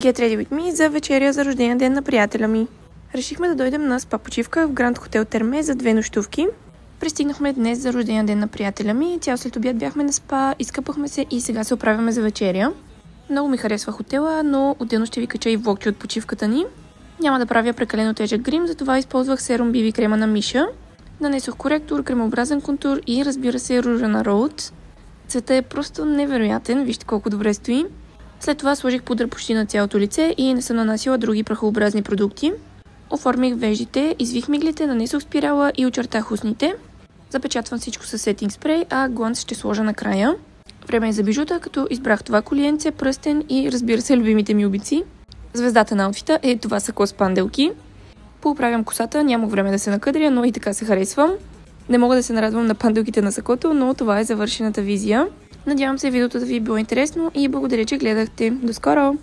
Get ready with me за вечеря за рождения ден на приятеля ми. Решихме да дойдем на спа почивка в Гранд Хотел Терме за 2 нощувки. Пристигнахме днес за рождения ден на приятеля ми. Цял след обяд бяхме на спа, изкъпахме се и сега се оправяме за вечеря. Много ми харесва хотела, но отделно ще ви кача и влогче от почивката ни. Няма да правя прекалено тежък грим, затова използвах серум BB крема на Миша. Нанесох коректор, кремообразен контур и разбира се ружа на Роуд. Цветът е просто невероятен, вижте колко добре стои. След това сложих пудра почти на цялото лице и не съм нанасила други прахообразни продукти. Оформих веждите, извих миглите, нанесох спирала и очертах устните. Запечатвам всичко с сетинг спрей, а гланц ще сложа накрая. Време е за бижута, като избрах това колиенце, пръстен и разбира се любимите ми обици. Звездата на аутфита е това сако с панделки. Поуправям косата, нямах време да се накъдря, но и така се харесвам. Не мога да се нарадвам на панделките на сакото, но това е завършената визия. Надявам се видеото да ви е било интересно и благодаря, че гледахте. До скоро!